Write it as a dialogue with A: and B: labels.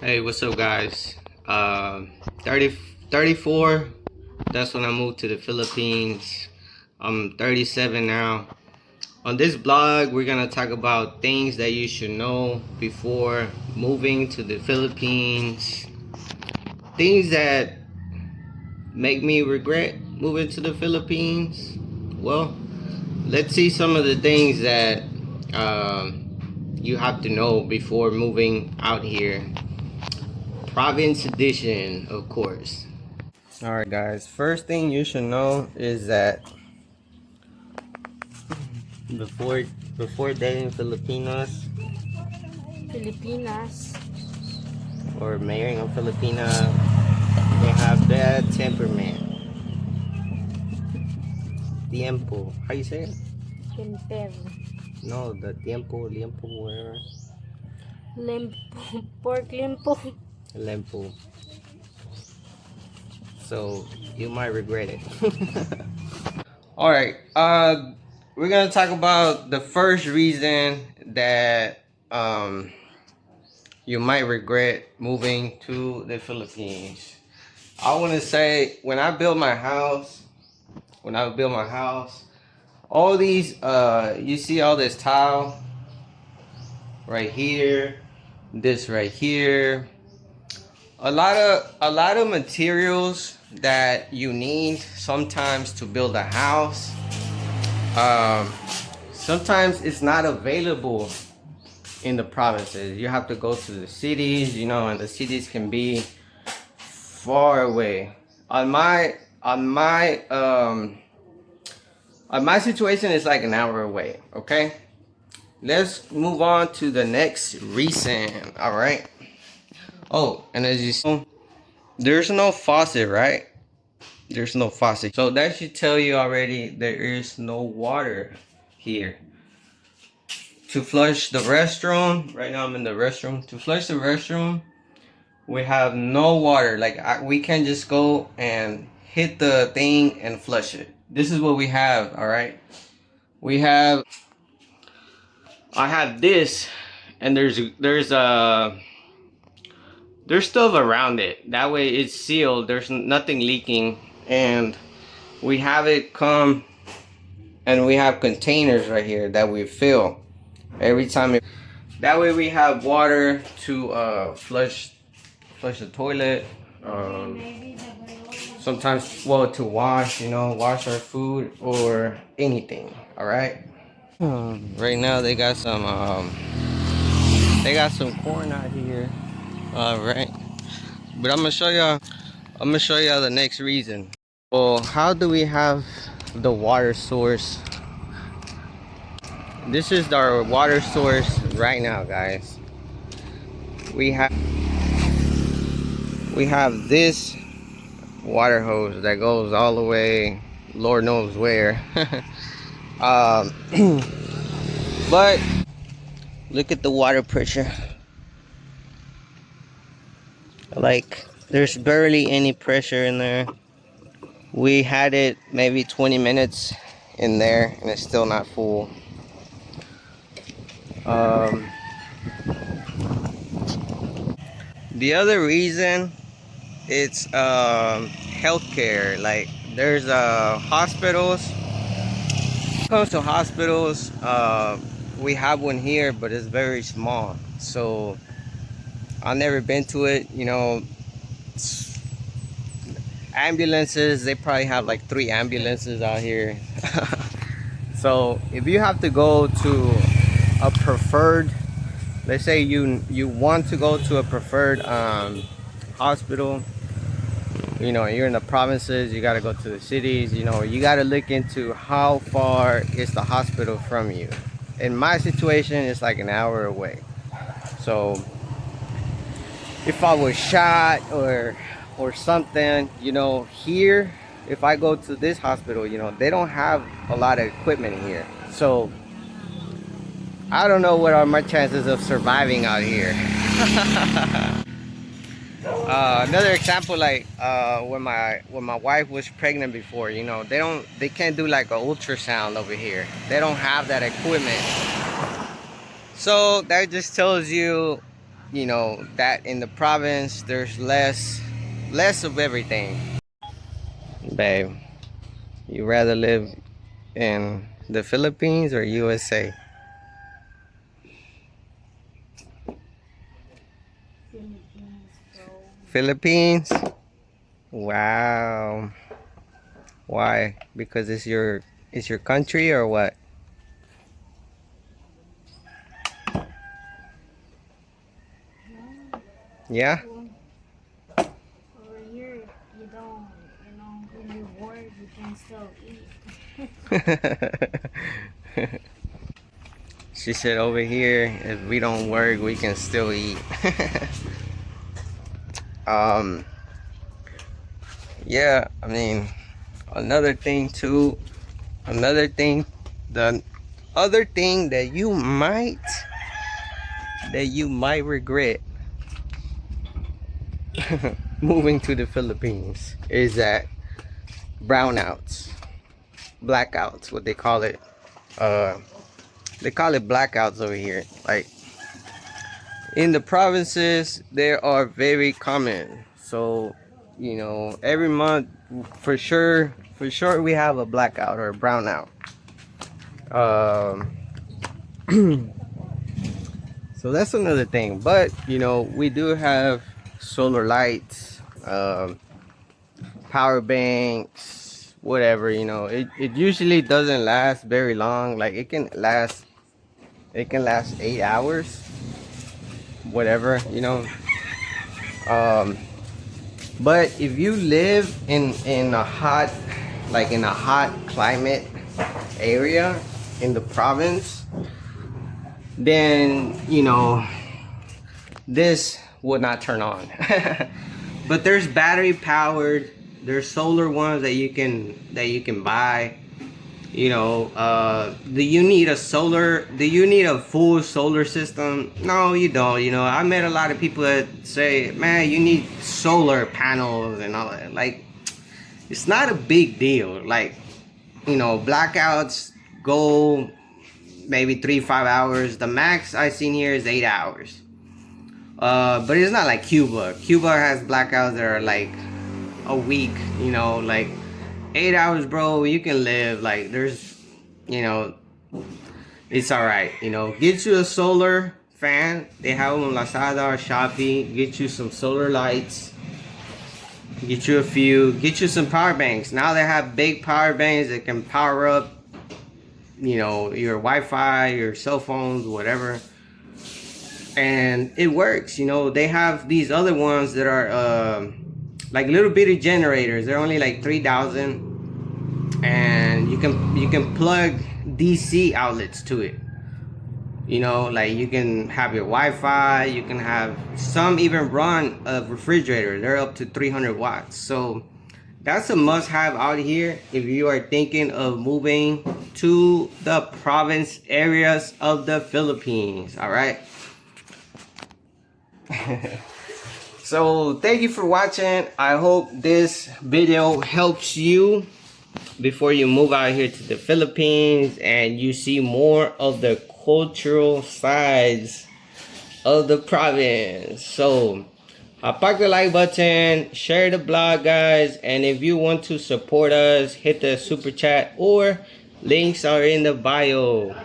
A: Hey, what's up, guys? 30, 34. That's when I moved to the Philippines. I'm 37 now. On this blog, we're gonna talk about things that you should know before moving to the Philippines. Things that make me regret moving to the Philippines. Well, let's see some of the things that you have to know before moving out here. Province edition, of course. Alright guys, first thing you should know is that before before dating Filipinos
B: Pilipinas.
A: or marrying a Filipina, they have bad temperament. Tiempo. How you say it?
B: Temper.
A: No, the tiempo, whatever.
B: Lempo. Pork lempo.
A: Lempo. So you might regret it. Alright, we're gonna talk about the first reason that you might regret moving to the Philippines. I want to say when I built my house, all these you see all this tile right here, this right here, a lot of materials that you need sometimes to build a house. Um, Sometimes it's not available in the provinces. You have to go to the cities, and the cities can be far away. On my situation, it's like an hour away. Okay, let's move on to the next reason. All right. Oh, and as you see, there's no faucet, right? There's no faucet, so that should tell you already there is no water here. To flush the restroom, right now I'm in the restroom. To flush the restroom, we have no water. Like we can just go and hit the thing and flush it. This is what we have. All right, we have. I have this, and there's stuff around it. That way it's sealed. There's nothing leaking, and we have it come, and we have containers right here that we fill every time. That way we have water to flush the toilet. Sometimes, well, to wash our food or anything. All right. Right now they got some corn out here. All right. But I'm gonna show y'all. The next reason. Well, how do we have the water source? This is our water source right now, guys. We have this water hose that goes all the way, Lord knows where. um, but look at the water pressure. Like, there's barely any pressure in there. We had it maybe 20 minutes in there, and it's still not full. The other reason, it's healthcare. Like, there's hospitals. When it comes to hospitals, we have one here, but it's very small, so I've never been to it. Ambulances, they probably have like 3 ambulances out here. So if you have to go to a preferred, let's say you want to go to a preferred hospital, you're in the provinces, you got to go to the cities, you got to look into how far is the hospital from you. In my situation, it's like an hour away. So if I was shot or something, here, if I go to this hospital, they don't have a lot of equipment here. So I don't know what are my chances of surviving out here. Another example, like when my wife was pregnant before, they can't do like an ultrasound over here. They don't have that equipment. So that just tells you, you know, that in the province there's less of everything. Babe, you rather live in the Philippines or USA?
B: Philippines, bro.
A: Philippines? Wow. Why? Because it's your country or what?
B: No,
A: Yeah?
B: well, over here, you don't, when you work, you can still eat.
A: She said over here, if we don't work, we can still eat. um, yeah, I mean, another thing too, another thing, the other thing that you might regret moving to the Philippines is that brownouts, blackouts, what they call it. Uh, they call it blackouts over here. Like in the provinces, they are very common. So, you know, every month, for sure, we have a blackout or a brownout. Um, so that's another thing. But you know, we do have solar lights, power banks, whatever. You know, it usually doesn't last very long. Like it can last 8 hours, whatever. You know. Um, but if you live in a hot, like in a hot climate area in the province, then you know this would not turn on. But there's battery powered, there's solar ones that you can buy. You know, do you need a full solar system? No, you don't. You know, I met a lot of people that say, man, you need solar panels and all that. Like, it's not a big deal. Like, you know, blackouts go maybe 3-5 hours. The max I seen here is 8 hours. But it's not like Cuba. Cuba has blackouts that are like a week, you know, like 8 hours, bro. You can live. Like, there's, you know, it's all right. You know, get you a solar fan. They have them on Lazada or Shopee. Get you some solar lights. Get you a few. Get you some power banks. Now they have big power banks that can power up, you know, your Wi-Fi, your cell phones, whatever. And it works. You know, they have these other ones that are like little bitty generators. They're only like 3,000, and you can plug DC outlets to it. You know, like you can have your Wi-Fi. You can have some even run a refrigerator. They're up to 300 watts. So that's a must-have out here if you are thinking of moving to the province areas of the Philippines. All right. So thank you for watching. I hope this video helps you before you move out here to the Philippines and you see more of the cultural sides of the province. So pack the like button, share the blog, guys, and if you want to support us, hit the super chat or links are in the bio.